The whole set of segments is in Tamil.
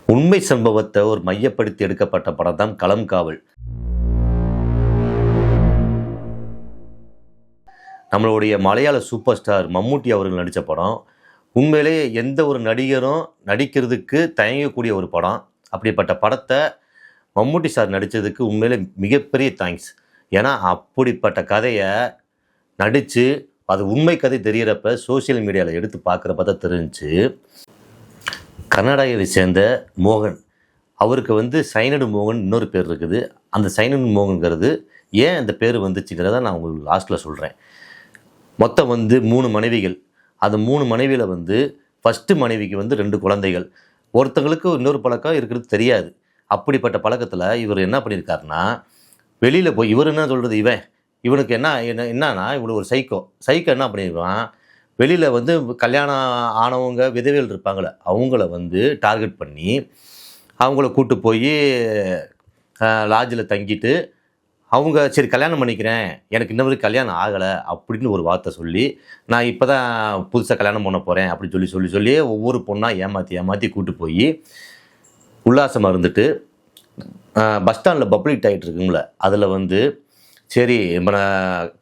உண்மை சம்பவத்தை ஒரு மையப்படுத்தி எடுக்கப்பட்ட படம் தான் களம் காவல். நம்மளுடைய மலையாள சூப்பர் ஸ்டார் மம்முட்டி அவர்கள் நடித்த படம். உண்மையிலேயே எந்த ஒரு நடிகரும் நடிக்கிறதுக்கு தயங்கக்கூடிய ஒரு படம். அப்படிப்பட்ட படத்தை மம்முட்டி சார் நடித்ததுக்கு உண்மையிலே மிகப்பெரிய தேங்க்ஸ். ஏன்னா அப்படிப்பட்ட கதையை நடித்து அது உண்மை கதை தெரிகிறப்ப சோசியல் மீடியாவில் எடுத்து பார்க்குறப்ப தான் தெரிஞ்சு. கர்நாடகாவை சேர்ந்த மோகன், அவருக்கு சைனடு மோகன் இன்னொரு பேர் இருக்குது. அந்த சைனடு மோகன்கிறது ஏன் அந்த பேர் வந்துச்சுங்கிறத நான் உங்களுக்கு லாஸ்ட்டில் சொல்கிறேன். மொத்தம் 3 மனைவிகள். அந்த 3 மனைவியில் ஃபஸ்ட்டு மனைவிக்கு 2 குழந்தைகள். ஒருத்தங்களுக்கு இன்னொரு பழக்கம் இருக்கிறது தெரியாது. அப்படிப்பட்ட பழக்கத்தில் இவர் என்ன பண்ணியிருக்காருன்னா, வெளியில் போய் இவர் என்ன சொல்கிறது, இவனுக்கு என்னன்னா இவனு ஒரு சைக்கோ என்ன பண்ணிடுவான், வெளியில் கல்யாணம் ஆனவங்க விதவைகள் இருப்பாங்களே அவங்கள டார்கெட் பண்ணி அவங்கள கூட்டு போய் லாட்ஜில் தங்கிட்டு அவங்க சரி கல்யாணம் பண்ணிக்கிறேன், எனக்கு இன்ன வரைக்கும் கல்யாணம் ஆகலை அப்படின்னு ஒரு வார்த்தை சொல்லி, நான் இப்போ தான் புதுசாக கல்யாணம் பண்ண போகிறேன் அப்படின்னு சொல்லி ஒவ்வொரு பொண்ணாக ஏமாற்றி கூட்டு போய் உல்லாசமாக இருந்துட்டு பஸ் ஸ்டாண்டில் பப்ளிக் டாய்லெட் இருக்குங்களே அதில் சரி நம்ம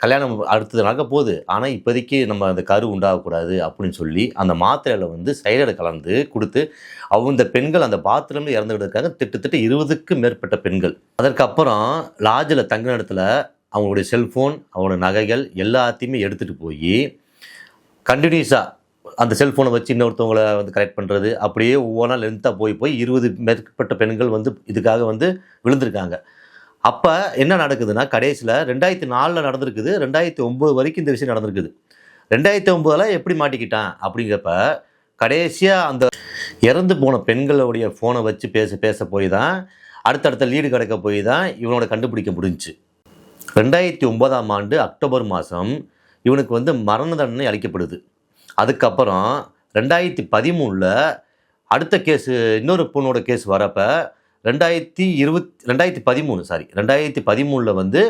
கல்யாணம் அடுத்தது நடக்க போகுது, ஆனால் இப்போதைக்கு நம்ம அந்த கரு உண்டாகக்கூடாது அப்படின்னு சொல்லி அந்த மாத்திரையில் சைலடை கலந்து கொடுத்து இந்த பெண்கள் அந்த பாத்ரூமில் இறந்துக்கிட்டு இருக்காங்க. திட்டத்தட்ட 20க்கும் மேற்பட்ட பெண்கள். அதற்கப்புறம் லாட்ஜில் தங்கின இடத்துல அவங்களுடைய செல்ஃபோன், அவங்களோட நகைகள் எல்லாத்தையுமே எடுத்துகிட்டு போய் கண்டினியூஸாக அந்த செல்ஃபோனை வச்சு இன்னொருத்தவங்களை கரெக்ட் பண்ணுறது, அப்படியே ஒவ்வொன்றா லென்த்தாக போய் 20 மேற்பட்ட பெண்கள் இதுக்காக விழுந்திருக்காங்க. அப்போ என்ன நடக்குதுன்னா, கடைசியில் 2004 நடந்திருக்குது, 2009 வரைக்கும் இந்த விஷயம் நடந்திருக்குது. 2009 எப்படி மாட்டிக்கிட்டான் அப்படிங்கிறப்ப கடைசியாக அந்த இறந்து போன பெண்களுடைய ஃபோனை வச்சு பேச போய் தான் அடுத்தடுத்த லீடு கிடைக்க போய் தான் இவனோட கண்டுபிடிக்க முடிஞ்சிச்சு. 2009ஆம் ஆண்டு அக்டோபர் மாதம் இவனுக்கு மரண தண்டனை அளிக்கப்படுது. அதுக்கப்புறம் 2013 அடுத்த கேஸு, இன்னொரு பொண்ணோட கேஸ் வரப்போ 2013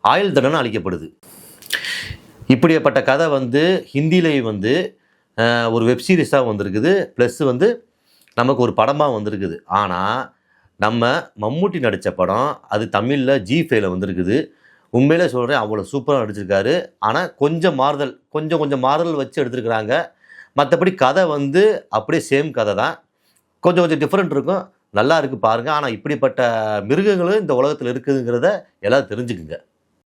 ஆயுள் தண்டனை அளிக்கப்படுது. இப்படிப்பட்ட கதை ஹிந்திலேயும் ஒரு வெப்சீரிஸாக வந்திருக்குது, ப்ளஸ் நமக்கு ஒரு படமாக வந்திருக்குது. ஆனால் நம்ம மம்முட்டி நடித்த படம் அது தமிழில் G5 வந்திருக்குது. உண்மையிலே சொல்கிறேன், அவ்வளோ சூப்பராக நடிச்சிருக்காரு. ஆனால் கொஞ்சம் மாறுதல் வச்சு எடுத்துருக்குறாங்க. மற்றபடி கதை அப்படியே சேம் கதை தான், கொஞ்சம் டிஃப்ரெண்ட் இருக்கும். நல்லா இருக்குது பாருங்கள். ஆனால் இப்படிப்பட்ட மிருகங்களும் இந்த உலகத்தில் இருக்குதுங்கிறத எல்லோரும் தெரிஞ்சுக்குங்க.